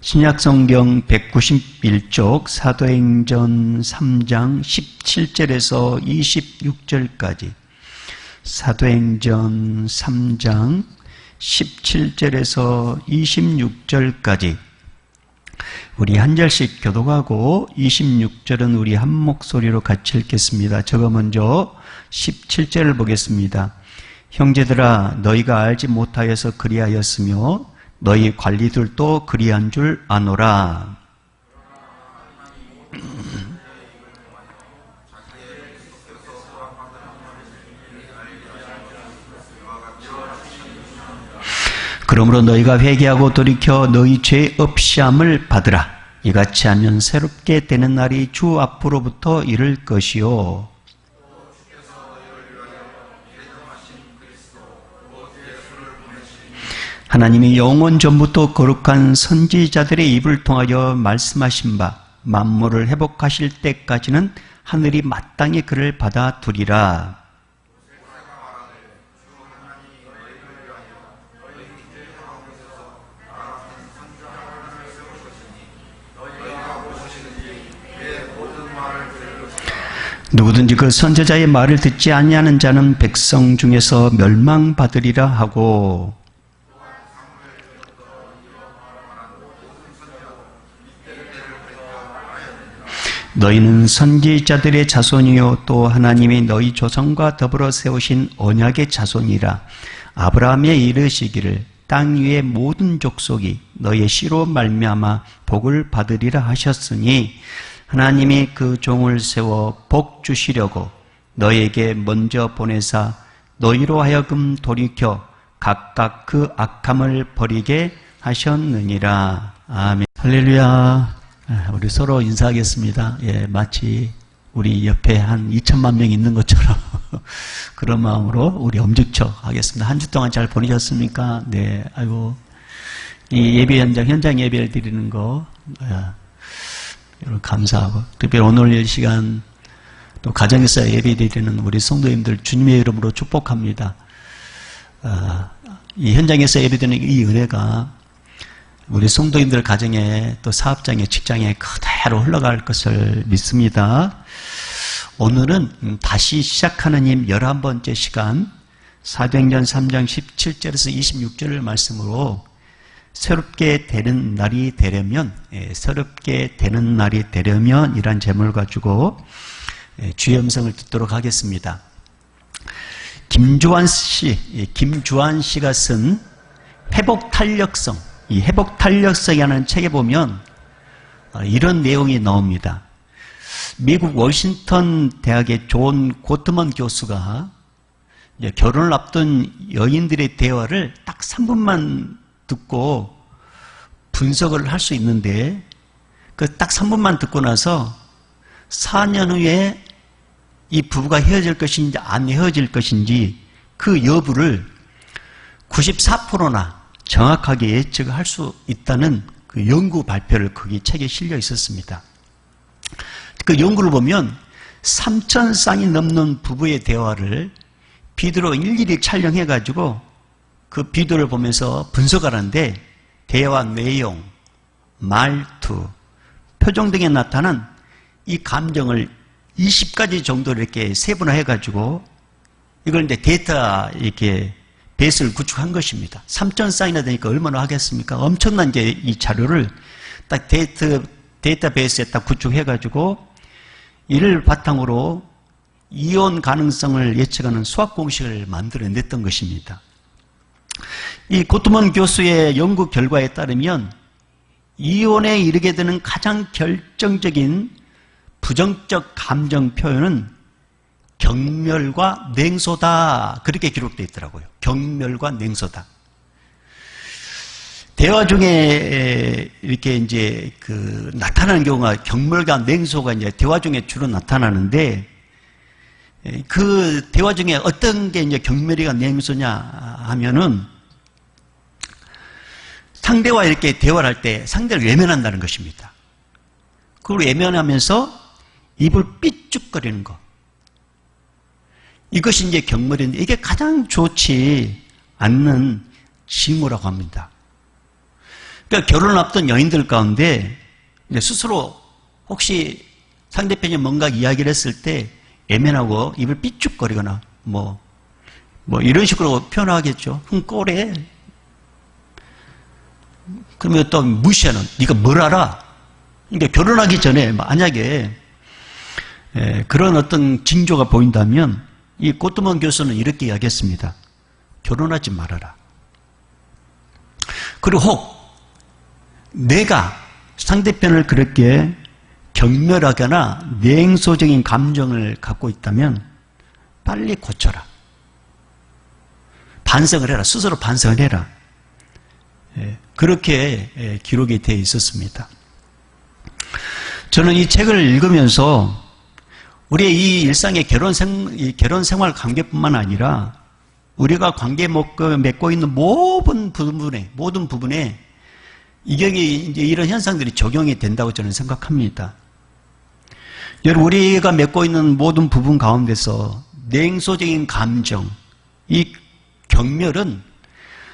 신약성경 191쪽 사도행전 3장 17절에서 26절까지 사도행전 3장 17절에서 26절까지 우리 한 절씩 교독하고 26절은 우리 한 목소리로 같이 읽겠습니다. 제가 먼저 17절을 보겠습니다. 형제들아 너희가 알지 못하여서 그리하였으며 너희 관리들도 그리한 줄 아노라. 그러므로 너희가 회개하고 돌이켜 너희 죄 없이함을 받으라. 이같이 하면 새롭게 되는 날이 주 앞으로부터 이를 것이요. 하나님이 영원 전부터 거룩한 선지자들의 입을 통하여 말씀하신 바 만물을 회복하실 때까지는 하늘이 마땅히 그를 받아두리라. 누구든지 그 선지자의 말을 듣지 아니하는 자는 백성 중에서 멸망받으리라 하고, 너희는 선지자들의 자손이요 또 하나님이 너희 조상과 더불어 세우신 언약의 자손이라. 아브라함에 이르시기를 땅 위의 모든 족속이 너희의 씨로 말미암아 복을 받으리라 하셨으니 하나님이 그 종을 세워 복 주시려고 너희에게 먼저 보내사 너희로 하여금 돌이켜 각각 그 악함을 버리게 하셨느니라. 아멘. 할렐루야. 우리 서로 인사하겠습니다. 예, 마치 우리 옆에 한 2천만 명이 있는 것처럼 그런 마음으로 우리 엄지척 하겠습니다. 한 주 동안 잘 보내셨습니까? 네, 아이고 이 예배 현장 예배를 드리는 거 여러분 감사하고 특별히 오늘 이 시간 또 가정에서 예배 드리는 우리 성도님들 주님의 이름으로 축복합니다. 이 현장에서 예배 드리는 이 은혜가 우리 성도님들 가정에 또 사업장에 직장에 그대로 흘러갈 것을 믿습니다. 오늘은 다시 시작하는 힘 11번째 시간 사도행전 3장 17절에서 26절 말씀으로 새롭게 되는 날이 되려면 이란 제목을 가지고 주의 음성을 듣도록 하겠습니다. 김주환 씨가 쓴 회복탄력성, 이 회복탄력성이라는 책에 보면 이런 내용이 나옵니다. 미국 워싱턴 대학의 존 고트먼 교수가 결혼을 앞둔 여인들의 대화를 딱 3분만 듣고 분석을 할 수 있는데 그 딱 3분만 듣고 나서 4년 후에 이 부부가 헤어질 것인지 안 헤어질 것인지 그 여부를 94%나 정확하게 예측을 할 수 있다는 그 연구 발표를 거기 책에 실려 있었습니다. 그 연구를 보면 3,000쌍이 넘는 부부의 대화를 비디오로 일일이 촬영해가지고 그 비디오를 보면서 분석하는데 대화 내용, 말투, 표정 등에 나타난 이 감정을 20가지 정도로 이렇게 세분화해가지고 이걸 이제 데이터 이렇게 베이스를 구축한 것입니다. 3,000쌍이나 되니까 얼마나 하겠습니까? 엄청난 이 자료를 딱 데이터베이스에 딱 구축해가지고 이를 바탕으로 이혼 가능성을 예측하는 수학 공식을 만들어냈던 것입니다. 이 고트먼 교수의 연구 결과에 따르면 이혼에 이르게 되는 가장 결정적인 부정적 감정 표현은 경멸과 냉소다. 그렇게 기록되어 있더라고요. 경멸과 냉소다. 대화 중에 이렇게 이제 나타나는 경우가 경멸과 냉소가 이제 대화 중에 주로 나타나는데 그 대화 중에 어떤 게 이제 경멸이가 냉소냐 하면은 상대와 이렇게 대화를 할 때 상대를 외면한다는 것입니다. 그걸 외면하면서 입을 삐죽거리는 것. 이것이 이제 경멸인데 이게 가장 좋지 않는 징후라고 합니다. 그러니까 결혼을 앞둔 여인들 가운데 이제 스스로 혹시 상대편이 뭔가 이야기를 했을 때 애면하고 입을 삐죽거리거나 뭐 이런 식으로 표현하겠죠. 꼬래. 그러면 또 무시하는, 네가 뭘 알아? 그러니까 결혼하기 전에 만약에 그런 어떤 징조가 보인다면 이 고트먼 교수는 이렇게 이야기했습니다. 결혼하지 말아라. 그리고 혹 내가 상대편을 그렇게 경멸하거나 냉소적인 감정을 갖고 있다면 빨리 고쳐라. 반성을 해라. 스스로 반성을 해라. 그렇게 기록이 되어 있었습니다. 저는 이 책을 읽으면서 우리의 이 일상의 결혼 생활 관계뿐만 아니라 우리가 관계 맺고 있는 모든 부분에 이제 이런 현상들이 적용이 된다고 저는 생각합니다. 여러분, 우리가 맺고 있는 모든 부분 가운데서 냉소적인 감정, 이 경멸은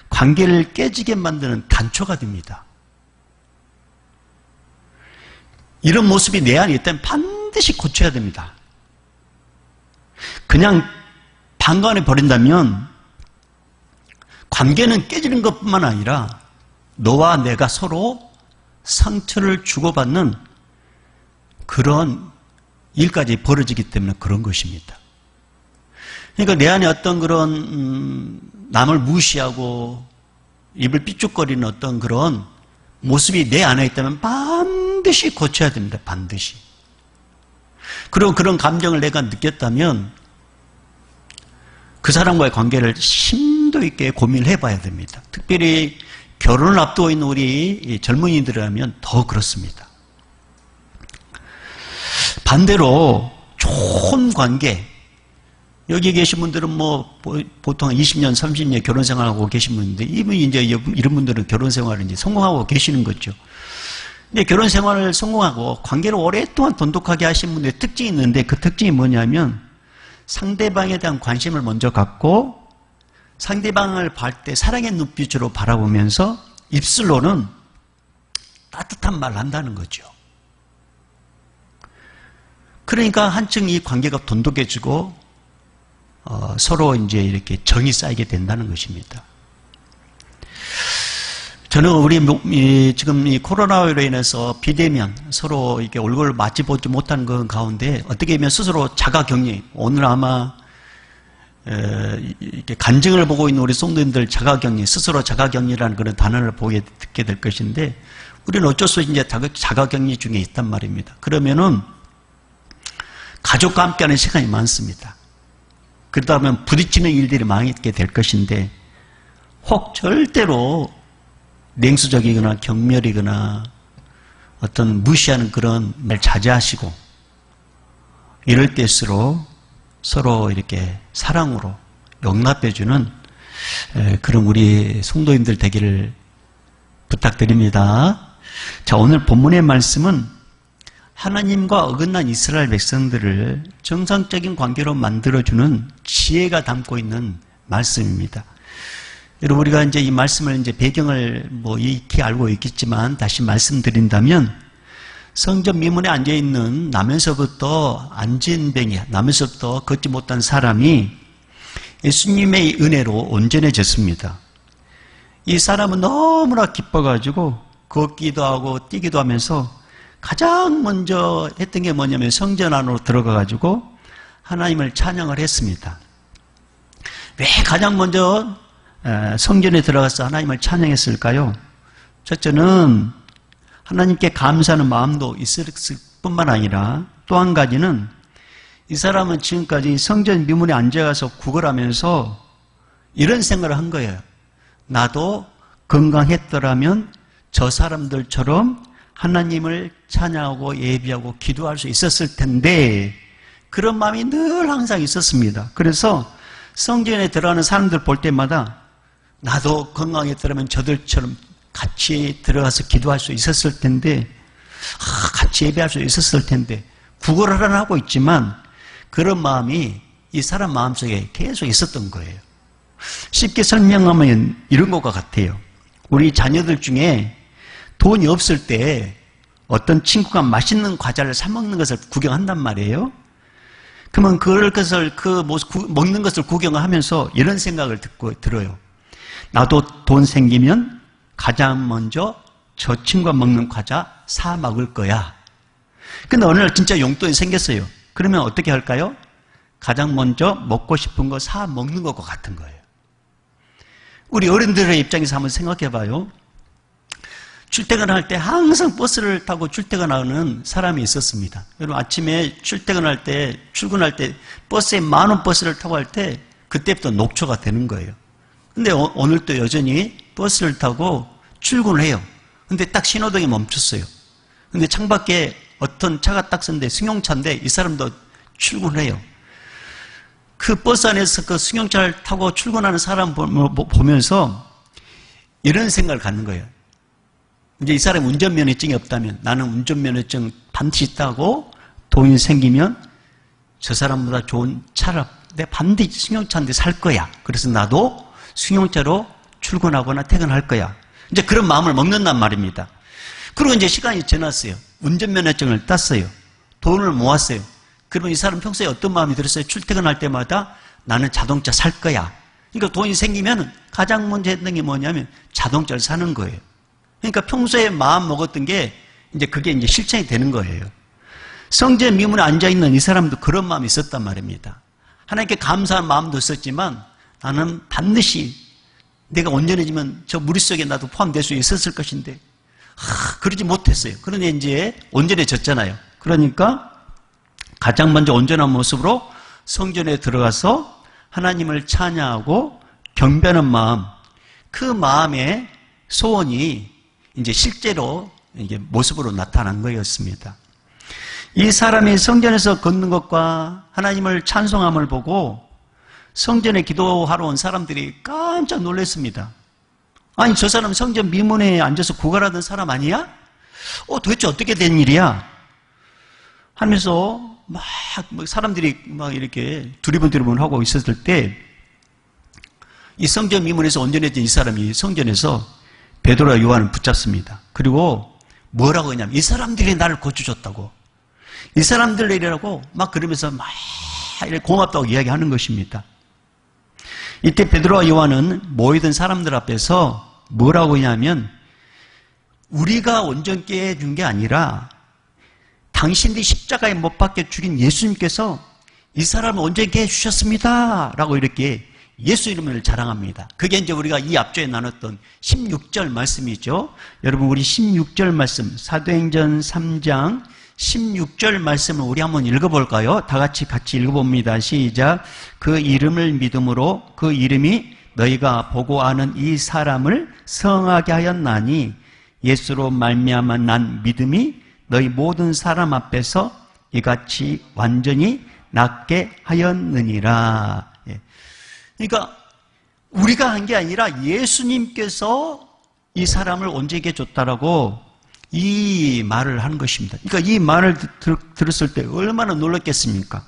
관계를 깨지게 만드는 단초가 됩니다. 이런 모습이 내 안에 있다면 반드시 고쳐야 됩니다. 그냥 방관해 버린다면 관계는 깨지는 것뿐만 아니라 너와 내가 서로 상처를 주고받는 그런 일까지 벌어지기 때문에 그런 것입니다. 그러니까 내 안에 어떤 그런 남을 무시하고 입을 삐죽거리는 어떤 그런 모습이 내 안에 있다면 반드시 고쳐야 됩니다. 반드시. 그리고 그런 감정을 내가 느꼈다면 그 사람과의 관계를 심도 있게 고민을 해봐야 됩니다. 특별히 결혼을 앞두고 있는 우리 젊은이들이라면 더 그렇습니다. 반대로 좋은 관계, 여기 계신 분들은 보통 20년, 30년 결혼 생활하고 계신 분인데, 이런 분들은 결혼 생활을 이제 성공하고 계시는 거죠. 근데 결혼 생활을 성공하고 관계를 오랫동안 돈독하게 하신 분들의 특징이 있는데, 그 특징이 뭐냐면 상대방에 대한 관심을 먼저 갖고 상대방을 볼 때 사랑의 눈빛으로 바라보면서 입술로는 따뜻한 말을 한다는 거죠. 그러니까 한층 이 관계가 돈독해지고 서로 이제 이렇게 정이 쌓이게 된다는 것입니다. 저는 우리 지금 이 코로나로 인해서 비대면 서로 이렇게 얼굴을 마주보지 못하는 것 가운데 어떻게 보면 스스로 자가격리, 오늘 아마 이렇게 간증을 보고 있는 우리 성도님들 자가격리, 스스로 자가격리라는 그런 단어를 듣게 될 것인데, 우리는 어쩔 수 없이 이제 자가격리 중에 있단 말입니다. 그러면은 가족과 함께하는 시간이 많습니다. 그러다 보면 부딪히는 일들이 많게 될 것인데, 혹 절대로 냉수적이거나 경멸이거나 어떤 무시하는 그런 말 자제하시고, 이럴 때일수록 서로 이렇게 사랑으로 용납해주는 그런 우리 성도님들 되기를 부탁드립니다. 자, 오늘 본문의 말씀은 하나님과 어긋난 이스라엘 백성들을 정상적인 관계로 만들어주는 지혜가 담고 있는 말씀입니다. 여러분, 우리가 이제 이 말씀을 이제 배경을 익히 알고 있겠지만 다시 말씀드린다면, 성전 미문에 앉아있는 나면서부터 안진뱅이, 나면서부터 걷지 못한 사람이 예수님의 은혜로 온전해졌습니다. 이 사람은 너무나 기뻐가지고 걷기도 하고 뛰기도 하면서 가장 먼저 했던 게 뭐냐면 성전 안으로 들어가가지고 하나님을 찬양을 했습니다. 왜 가장 먼저 성전에 들어가서 하나님을 찬양했을까요? 첫째는 하나님께 감사하는 마음도 있을 뿐만 아니라 또 한 가지는 이 사람은 지금까지 성전 미문에 앉아가서 구걸하면서 이런 생각을 한 거예요. 나도 건강했더라면 저 사람들처럼 하나님을 찬양하고 예비하고 기도할 수 있었을 텐데, 그런 마음이 늘 항상 있었습니다. 그래서 성전에 들어가는 사람들 볼 때마다 나도 건강했더라면 저들처럼 같이 들어가서 기도할 수 있었을 텐데, 같이 예배할 수 있었을 텐데, 구걸을 하고 있지만 그런 마음이 이 사람 마음속에 계속 있었던 거예요. 쉽게 설명하면 이런 것과 같아요. 우리 자녀들 중에 돈이 없을 때 어떤 친구가 맛있는 과자를 사 먹는 것을 구경한단 말이에요. 그러면 먹는 것을 구경하면서 이런 생각을 들어요. 나도 돈 생기면 가장 먼저 저 친구가 먹는 과자 사 먹을 거야. 근데 어느 날 진짜 용돈이 생겼어요. 그러면 어떻게 할까요? 가장 먼저 먹고 싶은 거 사 먹는 것과 같은 거예요. 우리 어른들의 입장에서 한번 생각해 봐요. 출퇴근할 때 항상 버스를 타고 출퇴근하는 사람이 있었습니다. 여러분 아침에 출퇴근할 때, 출근할 때 버스에 10,000원 버스를 타고 할 때 그때부터 녹초가 되는 거예요. 근데 오늘도 여전히 버스를 타고 출근을 해요. 근데 딱 신호등에 멈췄어요. 근데 창밖에 어떤 차가 딱 섰는데 승용차인데 이 사람도 출근을 해요. 그 버스 안에서 그 승용차를 타고 출근하는 사람 보면서 이런 생각을 갖는 거예요. 이제 이 사람이 운전면허증이 없다면 나는 운전면허증 반드시 따고 돈이 생기면 저 사람보다 좋은 차를 내가 반드시 승용차인데 살 거야. 그래서 나도 승용차로 출근하거나 퇴근할 거야. 이제 그런 마음을 먹는단 말입니다. 그리고 이제 시간이 지났어요. 운전면허증을 땄어요. 돈을 모았어요. 그러면 이 사람 평소에 어떤 마음이 들었어요? 출퇴근할 때마다 나는 자동차 살 거야. 그러니까 돈이 생기면 가장 먼저 했던 게 뭐냐면 자동차를 사는 거예요. 그러니까 평소에 마음 먹었던 게 이제 그게 이제 실천이 되는 거예요. 성전의 미문에 앉아있는 이 사람도 그런 마음이 있었단 말입니다. 하나님께 감사한 마음도 있었지만 나는 반드시 내가 온전해지면 저 무리 속에 나도 포함될 수 있었을 것인데 그러지 못했어요. 그러니 이제 온전해졌잖아요. 그러니까 가장 먼저 온전한 모습으로 성전에 들어가서 하나님을 찬양하고 경배하는 마음, 그 마음의 소원이 이제 실제로 이게 모습으로 나타난 거였습니다. 이 사람이 성전에서 걷는 것과 하나님을 찬송함을 보고 성전에 기도하러 온 사람들이 깜짝 놀랐습니다. 아니 저 사람 성전 미문에 앉아서 구걸하던 사람 아니야? 도대체 어떻게 된 일이야? 하면서 막 사람들이 막 이렇게 두리번두리번 하고 있었을 때 이 성전 미문에서 온전해진 이 사람이 성전에서 베드로와 요한을 붙잡습니다. 그리고 뭐라고 하냐면 이 사람들이 나를 고쳐줬다고, 이 사람들이라고 막 그러면서 막 이렇게 고맙다고 이야기하는 것입니다. 이때 베드로와 요한은 모이던 사람들 앞에서 뭐라고 하냐면 우리가 온전케 해준 게 아니라 당신들이 십자가에 못 박혀 죽인 예수님께서 이 사람을 온전케 해주셨습니다 라고 이렇게 예수 이름을 자랑합니다. 그게 이제 우리가 이 앞쪽에 나눴던 16절 말씀이죠. 여러분 우리 16절 말씀 사도행전 3장 16절 말씀을 우리 한번 읽어볼까요? 다 같이 읽어봅니다. 시작. 그 이름을 믿음으로 그 이름이 너희가 보고 아는 이 사람을 성하게 하였나니 예수로 말미암아 난 믿음이 너희 모든 사람 앞에서 이같이 완전히 낫게 하였느니라. 그러니까 우리가 한 게 아니라 예수님께서 이 사람을 온전하게 줬다라고 이 말을 하는 것입니다. 그러니까 이 말을 들었을 때 얼마나 놀랐겠습니까?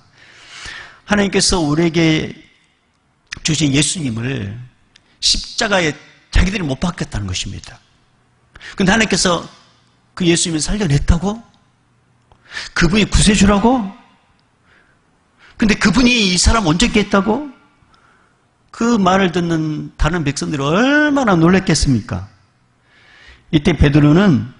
하나님께서 우리에게 주신 예수님을 십자가에 자기들이 못 박혔다는 것입니다. 그런데 하나님께서 그 예수님을 살려냈다고? 그분이 구세주라고? 근데 그분이 이 사람 온전케 했다고? 그 말을 듣는 다른 백성들이 얼마나 놀랐겠습니까? 이때 베드로는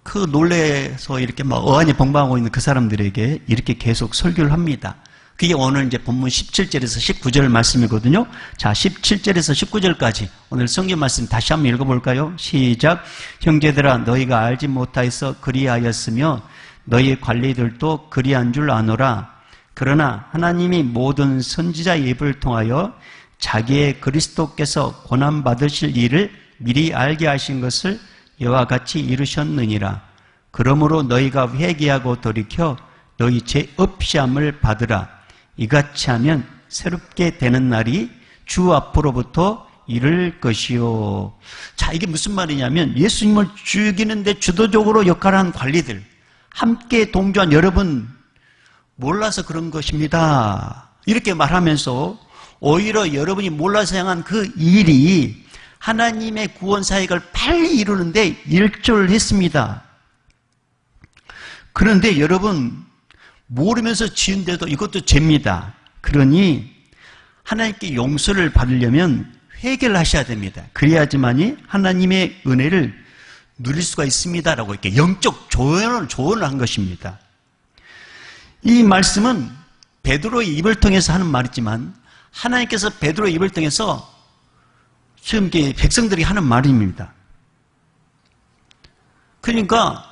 그 놀래서 이렇게 막 어안이 벙벙하고 있는 그 사람들에게 이렇게 계속 설교를 합니다. 그게 오늘 이제 본문 17절에서 19절 말씀이거든요. 자, 17절에서 19절까지 오늘 성경 말씀 다시 한번 읽어볼까요? 시작. 형제들아 너희가 알지 못하여서 그리하였으며 너희 관리들도 그리한 줄 아노라. 그러나 하나님이 모든 선지자의 입을 통하여 자기의 그리스도께서 고난받으실 일을 미리 알게 하신 것을 이와 같이 이루셨느니라. 그러므로 너희가 회개하고 돌이켜 너희 죄 없이함을 받으라. 이같이 하면 새롭게 되는 날이 주 앞으로부터 이를 것이요. 자, 이게 무슨 말이냐면 예수님을 죽이는데 주도적으로 역할한 관리들, 함께 동조한 여러분 몰라서 그런 것입니다. 이렇게 말하면서 오히려 여러분이 몰라서 행한 그 일이 하나님의 구원 사역을 빨리 이루는데 일조했습니다. 그런데 여러분, 모르면서 지은데도 이것도 죄입니다. 그러니 하나님께 용서를 받으려면 회개를 하셔야 됩니다. 그래야지만이 하나님의 은혜를 누릴 수가 있습니다라고 이렇게 영적 조언을 한 것입니다. 이 말씀은 베드로의 입을 통해서 하는 말이지만 하나님께서 베드로의 입을 통해서 지금 백성들이 하는 말입니다. 그러니까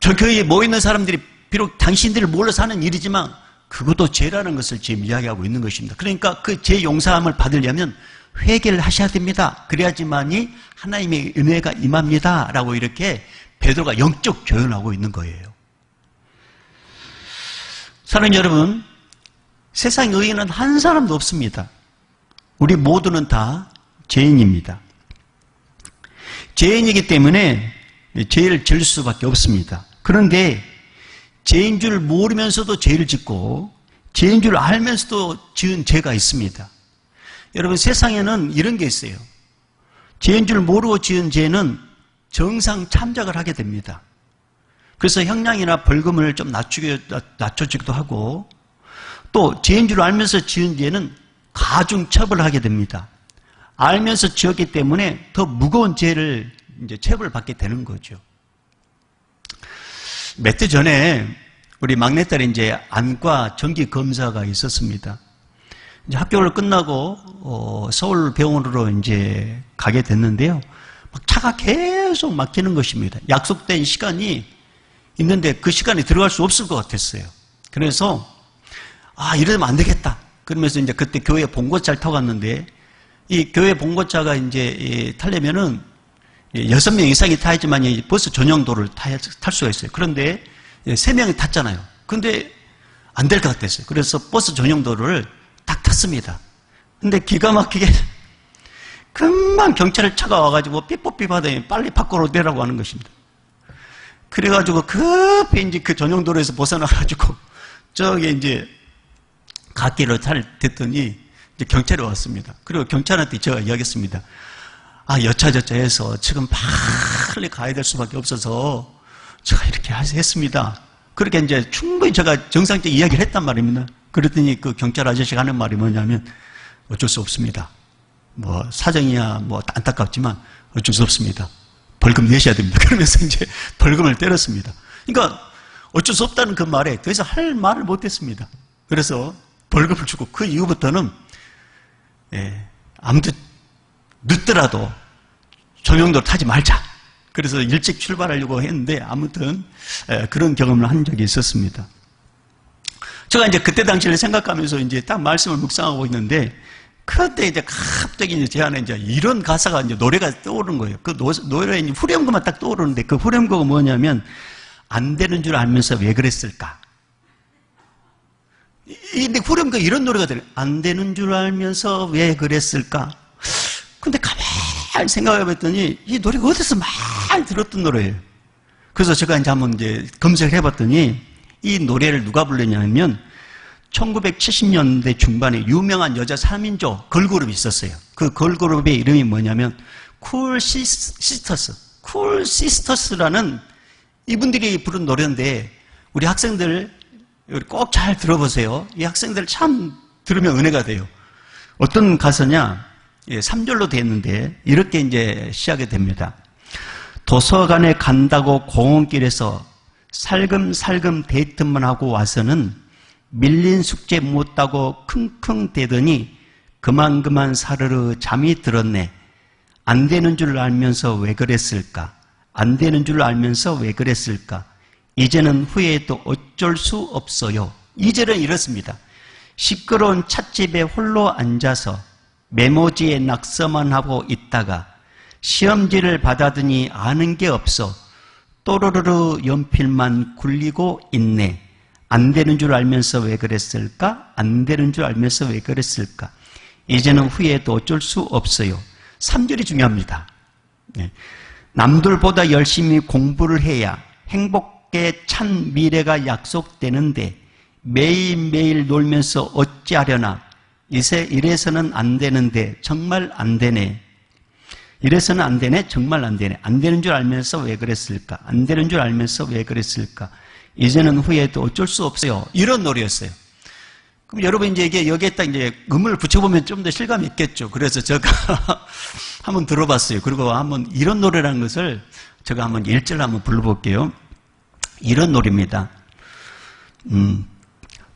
저 교회에 모이는 사람들이 비록 당신들을 몰라서 하는 일이지만 그것도 죄라는 것을 지금 이야기하고 있는 것입니다. 그러니까 그 죄 용서함을 받으려면 회개를 하셔야 됩니다. 그래야지만이 하나님의 은혜가 임합니다. 라고 이렇게 베드로가 영적 조언하고 있는 거예요. 사랑하는 여러분, 세상에 의인은 한 사람도 없습니다. 우리 모두는 다 죄인입니다. 죄인이기 때문에 죄를 지을 수밖에 없습니다. 그런데 죄인 줄 모르면서도 죄를 짓고 죄인 줄 알면서도 지은 죄가 있습니다. 여러분, 세상에는 이런 게 있어요. 죄인 줄 모르고 지은 죄는 정상 참작을 하게 됩니다. 그래서 형량이나 벌금을 좀 낮춰주기도 하고, 또 죄인 줄 알면서 지은 죄는 가중 처벌하게 됩니다. 알면서 지었기 때문에 더 무거운 죄를 이제 처벌을 받게 되는 거죠. 몇 해 전에 우리 막내딸이 이제 안과 정기 검사가 있었습니다. 이제 학교를 끝나고 서울 병원으로 이제 가게 됐는데요. 막 차가 계속 막히는 것입니다. 약속된 시간이 있는데 그 시간에 들어갈 수 없을 것 같았어요. 그래서 이러면 안 되겠다. 그러면서 이제 그때 교회 봉고차를 타고 갔는데, 이 교회 봉고차가 이제 타려면은 6명 이상이 타야지만 버스 전용도를 탈 수가 있어요. 그런데 3명이 탔잖아요. 근데 안 될 것 같았어요. 그래서 버스 전용도를 딱 탔습니다. 근데 기가 막히게 금방 경찰 차가 와가지고 삐뽀삐 하더니 빨리 밖으로 내라고 하는 것입니다. 그래가지고 급히 이제 그 전용도로에서 벗어나가지고 저기 이제 갓길을 됐더니 이제 경찰이 왔습니다. 그리고 경찰한테 제가 이야기했습니다. 여차저차 해서 지금 빨리 가야 될 수밖에 없어서 제가 이렇게 했습니다. 그렇게 이제 충분히 제가 정상적인 이야기를 했단 말입니다. 그랬더니 그 경찰 아저씨가 하는 말이 뭐냐면, 어쩔 수 없습니다. 뭐 사정이야 뭐 안타깝지만 어쩔 수 없습니다. 벌금 내셔야 됩니다. 그러면서 이제 벌금을 때렸습니다. 그러니까 어쩔 수 없다는 그 말에 더 이상 할 말을 못했습니다. 그래서 벌금을 주고 그 이후부터는 아무튼 늦더라도 전용도로 타지 말자. 그래서 일찍 출발하려고 했는데 아무튼 그런 경험을 한 적이 있었습니다. 제가 이제 그때 당시를 생각하면서 이제 딱 말씀을 묵상하고 있는데, 그때 이제 갑자기 이제 제 안에 이제 이런 가사가 이제 노래가 떠오르는 거예요. 그 노래에 후렴구만 딱 떠오르는데, 그 후렴구가 뭐냐면, 안 되는 줄 알면서 왜 그랬을까? 근데 후렴구가 이런 노래가 들려요. 안 되는 줄 알면서 왜 그랬을까? 근데 가만히 생각해 봤더니 이 노래가 어디서 많이 들었던 노래예요. 그래서 제가 이제 한번 이제 검색을 해봤더니 이 노래를 누가 불렀냐면 1970년대 중반에 유명한 여자 3인조 걸그룹이 있었어요. 그 걸그룹의 이름이 뭐냐면 쿨 시스터스라는 이분들이 부른 노래인데, 우리 학생들 꼭 잘 들어보세요. 이 학생들 참 들으면 은혜가 돼요. 어떤 가사냐? 3절로 되어 있는데 이렇게 이제 시작이 됩니다. 도서관에 간다고 공원길에서 살금살금 데이트만 하고 와서는 밀린 숙제 못다고 킁킁대더니 그만 사르르 잠이 들었네. 안 되는 줄 알면서 왜 그랬을까? 안 되는 줄 알면서 왜 그랬을까? 이제는 후회해도 어쩔 수 없어요. 2절은 이렇습니다. 시끄러운 찻집에 홀로 앉아서 메모지에 낙서만 하고 있다가 시험지를 받아더니 아는 게 없어 또르르르 연필만 굴리고 있네. 안 되는 줄 알면서 왜 그랬을까? 안 되는 줄 알면서 왜 그랬을까? 이제는 후회해도 어쩔 수 없어요. 3절이 중요합니다. 남들보다 열심히 공부를 해야 행복에 찬 미래가 약속되는데 매일매일 놀면서 어찌하려나 이래서는 안 되는데 정말 안 되네. 이래서는 안 되네, 정말 안 되네. 안 되는 줄 알면서 왜 그랬을까? 안 되는 줄 알면서 왜 그랬을까? 이제는 후회도 어쩔 수 없어요. 이런 노래였어요. 그럼 여러분 이제 이게 여기에 딱 이제 음을 붙여보면 좀 더 실감이 있겠죠. 그래서 제가 한번 들어봤어요. 그리고 한번 이런 노래라는 것을 제가 한번 1절 한번 불러볼게요. 이런 노래입니다.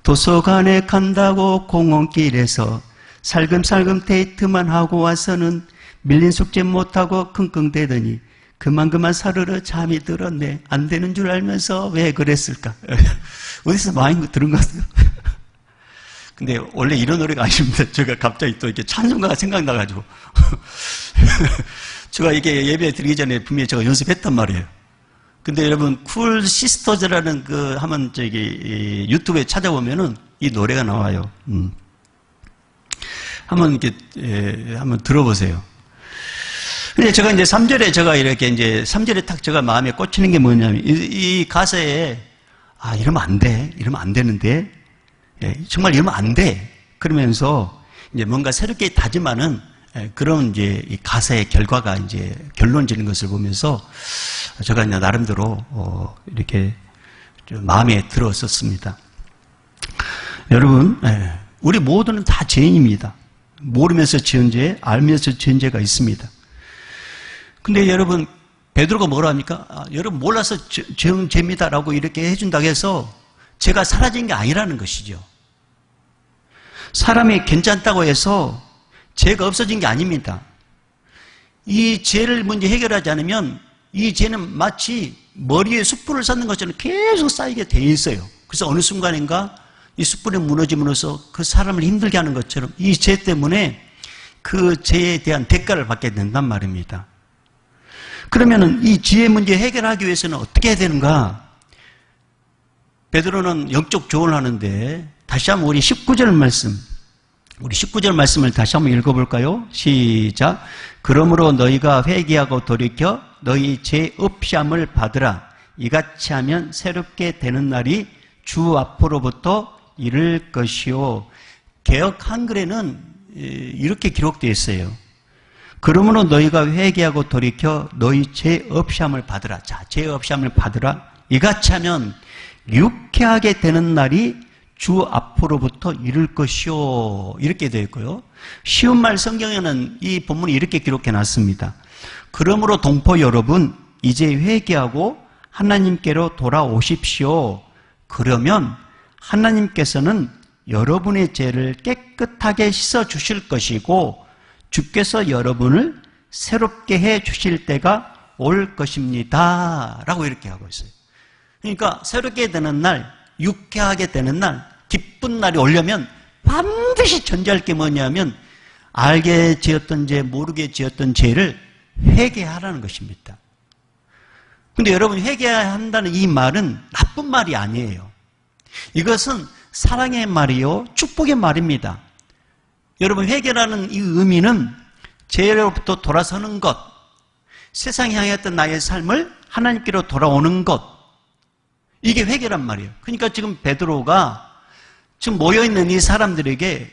도서관에 간다고 공원길에서 살금살금 데이트만 하고 와서는 밀린 숙제 못하고 킁킁대더니 그만 사르르 잠이 들었네. 안 되는 줄 알면서 왜 그랬을까? 어디서 많이 들은 것 같아요. 근데 원래 이런 노래가 아닙니다. 제가 갑자기 또 이렇게 찬송가가 생각나가지고. 제가 이게 예배 드리기 전에 분명히 제가 연습했단 말이에요. 근데 여러분, 쿨 시스터즈라는 한번 유튜브에 찾아보면은 이 노래가 나와요. 한번 한번 들어보세요. 근데 제가 이제 3절에 제가 이렇게 이제 3절에 딱 제가 마음에 꽂히는 게 뭐냐면 이 가사에 이러면 안 돼. 이러면 안 되는데. 정말 이러면 안 돼. 그러면서 이제 뭔가 새롭게 다짐하는 그런 이제 이 가사의 결과가 이제 결론 지는 것을 보면서 제가 이제 나름대로 이렇게 좀 마음에 들었었습니다. 여러분, 우리 모두는 다 죄인입니다. 모르면서 지은 죄, 알면서 지은 죄가 있습니다. 근데 여러분, 베드로가 뭐라 합니까? 여러분 몰라서 지은 죄입니다라고 이렇게 해준다고 해서 죄가 사라진 게 아니라는 것이죠. 사람이 괜찮다고 해서 죄가 없어진 게 아닙니다. 이 죄를 먼저 해결하지 않으면 이 죄는 마치 머리에 숯불을 쌓는 것처럼 계속 쌓이게 돼 있어요. 그래서 어느 순간인가 이 숯불이 무너짐으로써 그 사람을 힘들게 하는 것처럼 이 죄 때문에 그 죄에 대한 대가를 받게 된단 말입니다. 그러면은 이 죄 문제 해결하기 위해서는 어떻게 해야 되는가? 베드로는 영적 조언을 하는데 다시 한번 우리 19절 말씀을 다시 한번 읽어볼까요? 시작. 그러므로 너희가 회개하고 돌이켜 너희 죄 없이함을 받으라. 이같이 하면 새롭게 되는 날이 주 앞으로부터 이를 것이요. 개역 한글에는 이렇게 기록되어 있어요. 그러므로 너희가 회개하고 돌이켜 너희 죄 없이함을 받으라. 자, 죄 없이함을 받으라. 이같이 하면 유쾌하게 되는 날이 주 앞으로부터 이를 것이요. 이렇게 되어 있고요. 쉬운 말 성경에는 이 본문이 이렇게 기록해 놨습니다. 그러므로 동포 여러분, 이제 회개하고 하나님께로 돌아오십시오. 그러면 하나님께서는 여러분의 죄를 깨끗하게 씻어 주실 것이고 주께서 여러분을 새롭게 해 주실 때가 올 것입니다. 라고 이렇게 하고 있어요. 그러니까 새롭게 되는 날, 유쾌하게 되는 날, 기쁜 날이 오려면 반드시 전제할 게 뭐냐면 알게 지었던 죄, 모르게 지었던 죄를 회개하라는 것입니다. 근데 여러분, 회개해야 한다는 이 말은 나쁜 말이 아니에요. 이것은 사랑의 말이요, 축복의 말입니다. 여러분, 회개라는 이 의미는 죄로부터 돌아서는 것, 세상에 향했던 나의 삶을 하나님께로 돌아오는 것, 이게 회개란 말이에요. 그러니까 지금 베드로가 지금 모여있는 이 사람들에게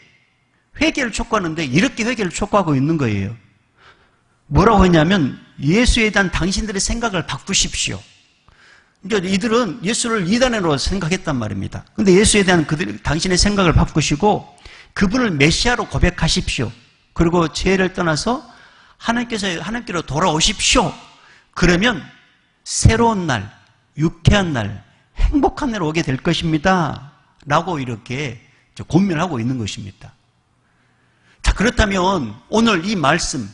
회개를 촉구하는데 이렇게 회개를 촉구하고 있는 거예요. 뭐라고 했냐면 예수에 대한 당신들의 생각을 바꾸십시오. 그러니까 이들은 예수를 이단으로 생각했단 말입니다. 그런데 예수에 대한 당신의 생각을 바꾸시고 그분을 메시아로 고백하십시오. 그리고 죄를 떠나서 하나님께로 돌아오십시오. 그러면 새로운 날, 유쾌한 날, 행복한 날 오게 될 것입니다. 라고 이렇게 고민을 하고 있는 것입니다. 자, 그렇다면 오늘 이 말씀에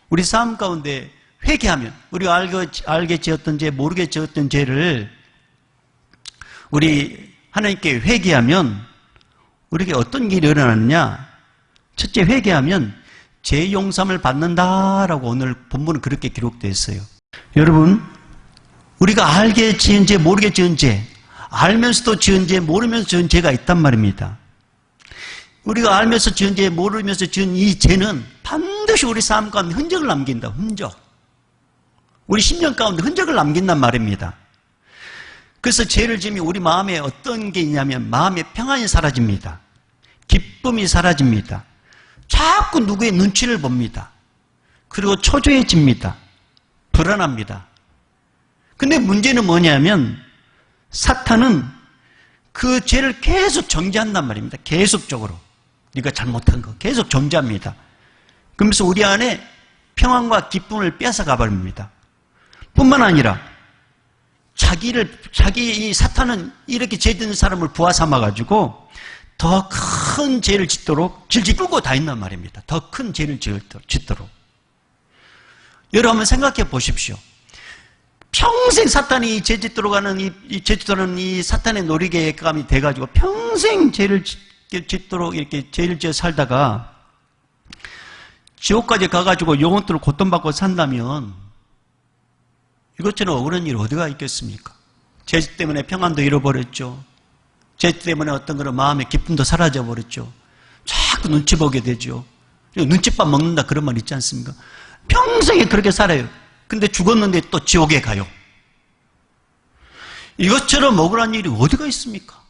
우리 삶 가운데 회개하면, 우리가 알게 지었던 죄, 모르게 지었던 죄를 우리 하나님께 회개하면 우리에게 어떤 일이 일어나느냐? 첫째, 회개하면 죄 용서함을 받는다라고 오늘 본문은 그렇게 기록되어 있어요. 여러분, 우리가 알게 지은 죄, 모르게 지은 죄, 알면서도 지은 죄, 모르면서 지은 죄가 있단 말입니다. 우리가 알면서 지은 죄, 모르면서 지은 이 죄는 반드시 우리 삶 가운데 흔적을 남긴다. 흔적. 우리 심령 가운데 흔적을 남긴단 말입니다. 그래서 죄를 지으면 우리 마음에 어떤 게 있냐면 마음의 평안이 사라집니다. 기쁨이 사라집니다. 자꾸 누구의 눈치를 봅니다. 그리고 초조해집니다. 불안합니다. 근데 문제는 뭐냐면 사탄은 그 죄를 계속 정죄한단 말입니다. 계속적으로. 네가 잘못한 거 계속 정죄합니다. 그러면서 우리 안에 평안과 기쁨을 뺏어가 버립니다. 뿐만 아니라 이 사탄은 이렇게 죄짓는 사람을 부하 삼아가지고 더 큰 죄를 짓도록 질질 끌고 다닌단 말입니다. 더 큰 죄를 짓도록. 여러분 한번 생각해 보십시오. 평생 사탄이 죄 짓도록 하는 이 사탄의 놀이개감이 돼가지고 평생 죄를 짓도록 이렇게 죄를 지어 살다가 지옥까지 가가지고 영혼들을 고통받고 산다면 이것처럼 억울한 일이 어디가 있겠습니까? 죄 때문에 평안도 잃어버렸죠. 죄 때문에 어떤 그런 마음의 기쁨도 사라져버렸죠. 자꾸 눈치 보게 되죠. 눈칫밥 먹는다 그런 말 있지 않습니까? 평생에 그렇게 살아요. 근데 죽었는데 또 지옥에 가요. 이것처럼 억울한 일이 어디가 있습니까?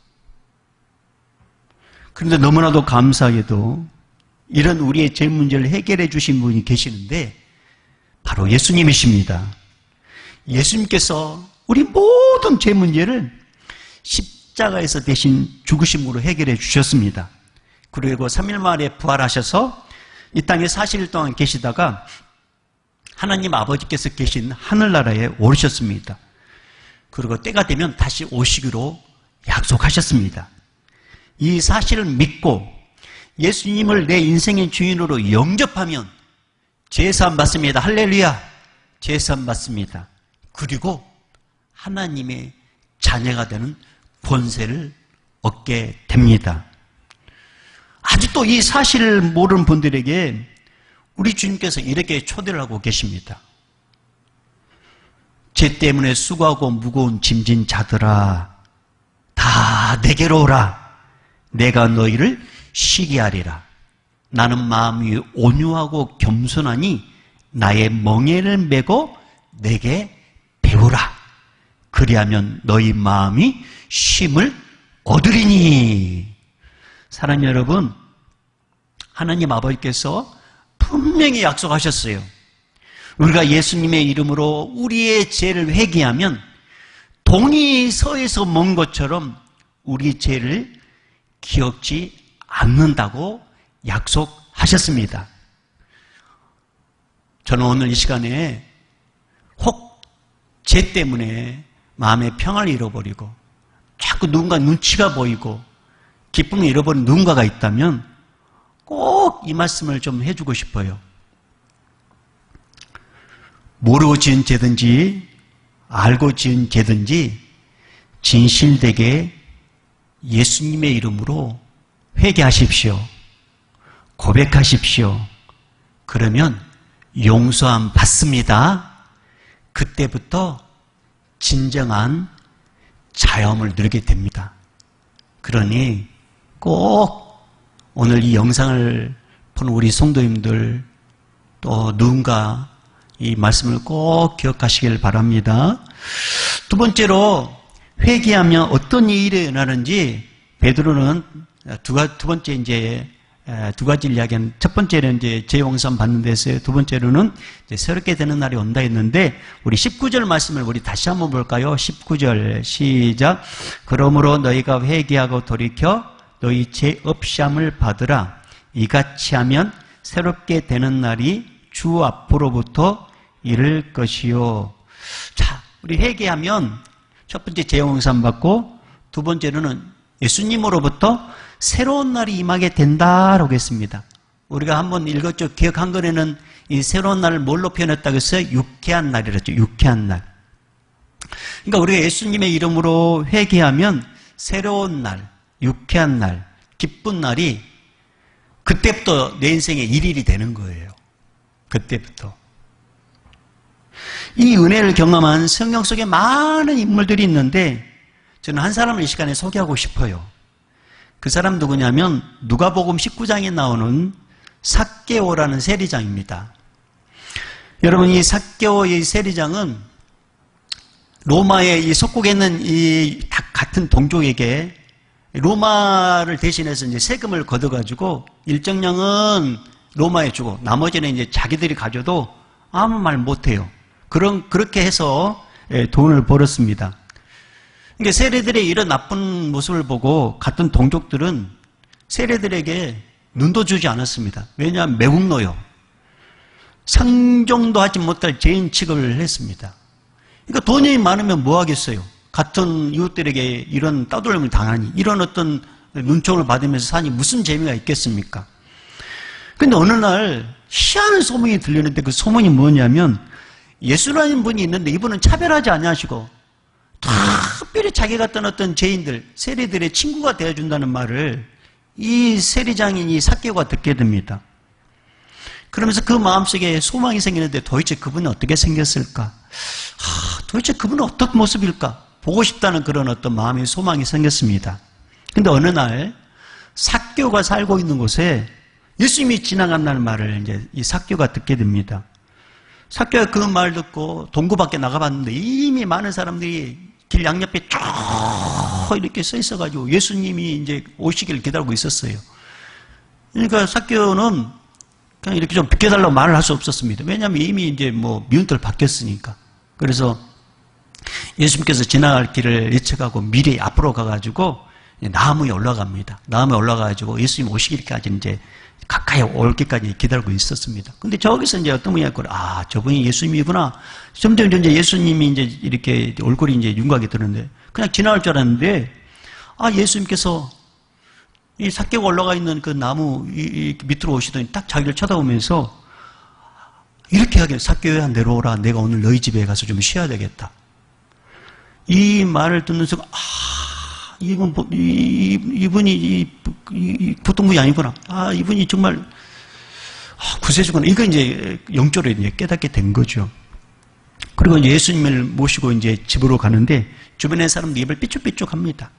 그런데 너무나도 감사하게도 이런 우리의 죄 문제를 해결해 주신 분이 계시는데 바로 예수님이십니다. 예수님께서 우리 모든 죄 문제를 십자가에서 대신 죽으심으로 해결해 주셨습니다. 그리고 3일 만에 부활하셔서 이 땅에 40일 동안 계시다가 하나님 아버지께서 계신 하늘나라에 오르셨습니다. 그리고 때가 되면 다시 오시기로 약속하셨습니다. 이 사실을 믿고 예수님을 내 인생의 주인으로 영접하면 제사함 받습니다. 할렐루야! 제사함 받습니다. 그리고 하나님의 자녀가 되는 권세를 얻게 됩니다. 아직도 이 사실을 모르는 분들에게 우리 주님께서 이렇게 초대를 하고 계십니다. 죄 때문에 수고하고 무거운 짐진 자들아 다 내게로 오라. 내가 너희를 쉬게 하리라. 나는 마음이 온유하고 겸손하니 나의 멍에를 메고 내게 배우라. 그리하면 너희 마음이 쉼을 얻으리니. 사랑하는 여러분, 하나님 아버지께서 분명히 약속하셨어요. 우리가 예수님의 이름으로 우리의 죄를 회개하면 동이 서에서 먼 것처럼 우리 죄를 기억지 않는다고 약속하셨습니다. 저는 오늘 이 시간에 혹 죄 때문에 마음의 평안을 잃어버리고 자꾸 누군가 눈치가 보이고 기쁨을 잃어버린 누군가가 있다면 꼭 이 말씀을 좀 해주고 싶어요. 모르고 지은 죄든지 알고 지은 죄든지 진실되게 예수님의 이름으로 회개하십시오. 고백하십시오. 그러면 용서함 받습니다. 그때부터 진정한 자유함을 누리게 됩니다. 그러니 꼭 오늘 이 영상을 보는 우리 성도님들 또 누군가 이 말씀을 꼭 기억하시길 바랍니다. 두 번째로 회개하면 어떤 일이 일어나는지 베드로는 두 가지를 이야기하는, 첫 번째는 이제 재용선 받는 데서요. 두 번째로는 이제 새롭게 되는 날이 온다 했는데, 우리 19절 말씀을 우리 다시 한번 볼까요? 19절 시작. 그러므로 너희가 회개하고 돌이켜 너희 죄 없이함을 받으라. 이같이 하면 새롭게 되는 날이 주 앞으로부터 이를 것이요. 자, 우리 회개하면 첫 번째 재용선 받고, 두 번째로는 예수님으로부터 새로운 날이 임하게 된다라고 했습니다. 우리가 한번 읽었죠. 기억 한 권에는 이 새로운 날을 뭘로 표현했다고 했어요? 유쾌한 날이랬죠. 유쾌한 날. 그러니까 우리가 예수님의 이름으로 회개하면 새로운 날, 유쾌한 날, 기쁜 날이 그때부터 내 인생의 일일이 되는 거예요. 그때부터. 이 은혜를 경험한 성경 속에 많은 인물들이 있는데 저는 한 사람을 이 시간에 소개하고 싶어요. 그 사람 누구냐면 누가복음 19장에 나오는 삭개오라는 세리장입니다. 여러분, 이 삭개오의 세리장은 로마의 이 속국에 있는 이 같은 동족에게 로마를 대신해서 이제 세금을 걷어가지고 일정량은 로마에 주고 나머지는 이제 자기들이 가져도 아무 말 못해요. 그렇게 해서 돈을 벌었습니다. 그러니까 세례들의 이런 나쁜 모습을 보고 같은 동족들은 세례들에게 눈도 주지 않았습니다. 왜냐하면 매국노요. 상종도 하지 못할 죄인 취급을 했습니다. 그러니까 돈이 많으면 뭐 하겠어요? 같은 이웃들에게 이런 따돌림을 당하니, 이런 어떤 눈총을 받으면서 사니 무슨 재미가 있겠습니까? 근데 어느 날 희한한 소문이 들리는데 그 소문이 뭐냐면 예수라는 분이 있는데 이분은 차별하지 아니하시고 특별히 자기 같은 어떤 죄인들, 세리들의 친구가 되어준다는 말을 이 세리장인 이 삭개오가 듣게 됩니다. 그러면서 그 마음속에 소망이 생기는데 도대체 그분은 어떻게 생겼을까? 도대체 그분은 어떤 모습일까? 보고 싶다는 그런 어떤 마음의 소망이 생겼습니다. 근데 어느 날 삭개오가 살고 있는 곳에 예수님이 지나간다는 말을 이제 이 삭개오가 듣게 됩니다. 삭개오가 그 말 듣고 동구 밖에 나가봤는데 이미 많은 사람들이 길 양옆에 쭉 이렇게 서 있어가지고 예수님이 이제 오시기를 기다리고 있었어요. 그러니까 삭개오는 그냥 이렇게 좀 비켜달라고 말을 할 수 없었습니다. 왜냐하면 이미 이제 뭐 미운털 바뀌었으니까. 그래서 예수님께서 지나갈 길을 예측하고 미리 앞으로 가가지고 나무에 올라갑니다. 나무에 올라가가지고 예수님 오시기까지 이제 가까이 올 때까지 기다리고 있었습니다. 근데 저기서 이제 어떤 분이 했고, 저분이 예수님이구나. 점점 이제 예수님이 이제 이렇게 얼굴이 이제 윤곽이 드는데, 그냥 지나갈 줄 알았는데, 예수님께서 이 삭개오가 올라가 있는 그 나무 밑으로 오시더니 딱 자기를 쳐다보면서 이렇게 하길, 삭개오야 내려오라. 내가 오늘 너희 집에 가서 좀 쉬어야 되겠다. 이 말을 듣는 순간, 이분이 보통 분이 아니구나. 이분이 정말 구세주구나. 이거 이제 영적으로 이제 깨닫게 된 거죠. 그리고 이제 예수님을 모시고 이제 집으로 가는데 주변의 사람들이 입을 삐쭉삐쭉합니다.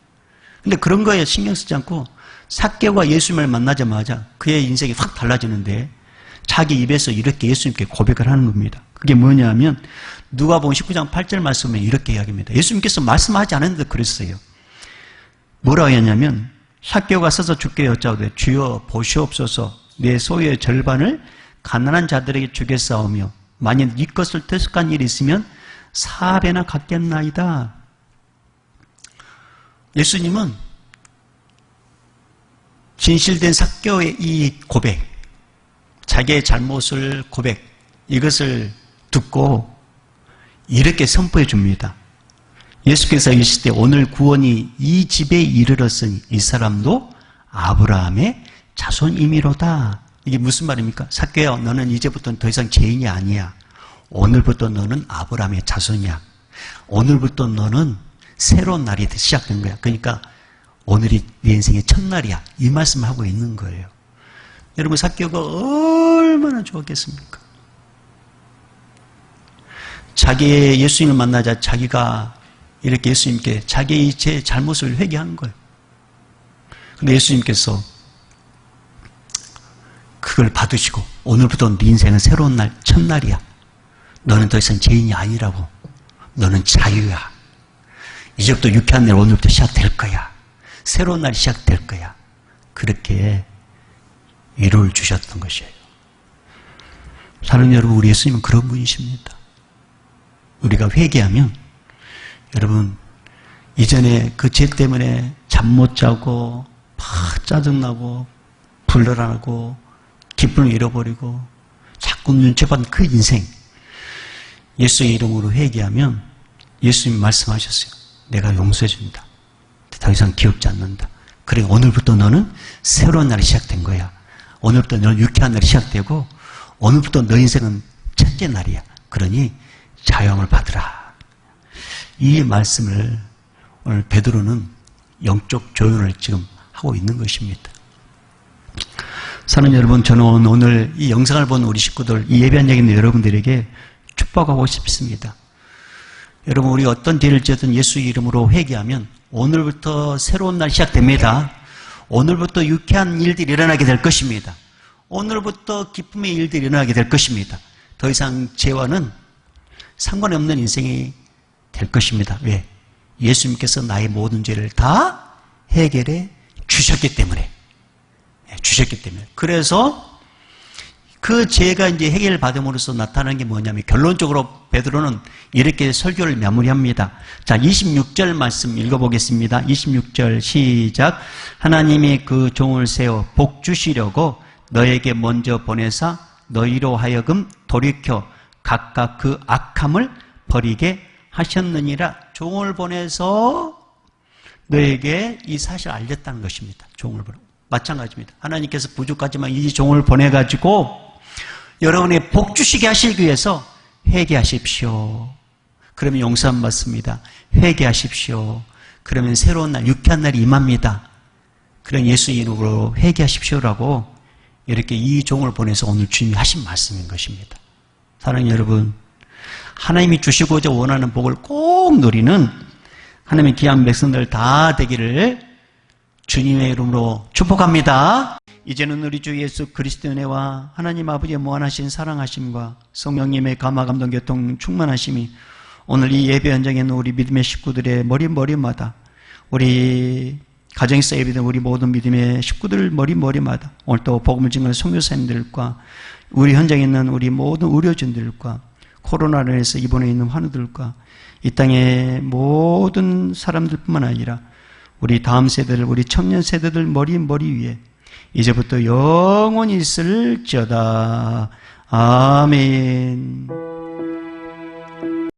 근데 그런 거에 신경 쓰지 않고 삭개오가 예수님을 만나자마자 그의 인생이 확 달라지는데 자기 입에서 이렇게 예수님께 고백을 하는 겁니다. 그게 뭐냐면 누가복음 19장 8절 말씀에 이렇게 이야기합니다. 예수님께서 말씀하지 않았는데 그랬어요. 뭐라고 했냐면 삭개오가 서서 주께 여짜오되 주여 보시옵소서 내 소유의 절반을 가난한 자들에게 주겠사오며 만일 이 것을 퇴속한 일이 있으면 4배나 갚겠나이다. 예수님은 진실된 삭개오의 이 고백, 자기의 잘못을 고백, 이것을 듣고 이렇게 선포해 줍니다. 예수께서 이르시되 오늘 구원이 이 집에 이르렀으니 이 사람도 아브라함의 자손이미로다. 이게 무슨 말입니까? 삭개야, 너는 이제부터는 더 이상 죄인이 아니야. 오늘부터 너는 아브라함의 자손이야. 오늘부터 너는 새로운 날이 시작된 거야. 그러니까 오늘이 네 인생의 첫날이야. 이 말씀을 하고 있는 거예요. 여러분, 삭개가 얼마나 좋았겠습니까? 자기의 예수님을 만나자 자기가 이렇게 예수님께 자기의 제 잘못을 회개하는 거예요. 근데 예수님께서 그걸 받으시고 오늘부터 네 인생은 새로운 날, 첫날이야. 너는 더 이상 죄인이 아니라고. 너는 자유야. 이제부터 유쾌한 날 오늘부터 시작될 거야. 새로운 날이 시작될 거야. 그렇게 위로를 주셨던 것이에요. 사랑하는 여러분, 우리 예수님은 그런 분이십니다. 우리가 회개하면 여러분, 이전에 그 죄 때문에 잠 못 자고 막 짜증나고 불안하고 기쁨을 잃어버리고 자꾸 눈치 받는 그 인생, 예수의 이름으로 회개하면 예수님이 말씀하셨어요. 내가 용서해 준다. 더 이상 기억지 않는다. 그래, 오늘부터 너는 새로운 날이 시작된 거야. 오늘부터 너는 유쾌한 날이 시작되고 오늘부터 너 인생은 첫째 날이야. 그러니 자유함을 받으라. 이 말씀을 오늘 베드로는 영적 조언을 지금 하고 있는 것입니다. 사랑하는 여러분, 저는 오늘 이 영상을 본 우리 식구들, 이 예배 앉아 있는 여러분들에게 축복하고 싶습니다. 여러분, 우리 어떤 죄를 지었든 예수 이름으로 회개하면 오늘부터 새로운 날 시작됩니다. 오늘부터 유쾌한 일들이 일어나게 될 것입니다. 오늘부터 기쁨의 일들이 일어나게 될 것입니다. 더 이상 죄와는 상관이 없는 인생이 될 것입니다. 왜? 예수님께서 나의 모든 죄를 다 해결해 주셨기 때문에. 그래서 그 죄가 이제 해결받음으로써 나타나는 게 뭐냐면 결론적으로 베드로는 이렇게 설교를 마무리합니다. 자, 26절 말씀 읽어보겠습니다. 26절 시작. 하나님이 그 종을 세워 복 주시려고 너에게 먼저 보내사 너희로 하여금 돌이켜 각각 그 악함을 버리게 하셨느니라. 종을 보내서 너에게 이 사실을 알렸다는 것입니다. 종을 보내. 마찬가지입니다. 하나님께서 부족하지만 이 종을 보내가지고 여러분의 복 주시게 하시기 위해서 회개하십시오. 그러면 용서함 받습니다. 회개하십시오. 그러면 새로운 날, 유쾌한 날이 임합니다. 그런 예수 이름으로 회개하십시오라고 이렇게 이 종을 보내서 오늘 주님이 하신 말씀인 것입니다. 사랑하는 여러분, 하나님이 주시고자 원하는 복을 꼭 누리는 하나님의 귀한 백성들 다 되기를 주님의 이름으로 축복합니다. 이제는 우리 주 예수 그리스도의 은혜와 하나님 아버지의 무한하신 사랑하심과 성령님의 감화 감동 교통 충만하심이 오늘 이 예배 현장에 있는 우리 믿음의 식구들의 머리마다, 우리 가정에서 예배된 우리 모든 믿음의 식구들 머리마다, 오늘 또 복음을 증거하는 선교사님들과 우리 현장에 있는 우리 모든 의료진들과 코로나로 인해서 입원해 있는 환우들과 이 땅의 모든 사람들뿐만 아니라 우리 다음 세대들, 우리 청년 세대들 머리 위에 이제부터 영원히 있을지어다. 아멘.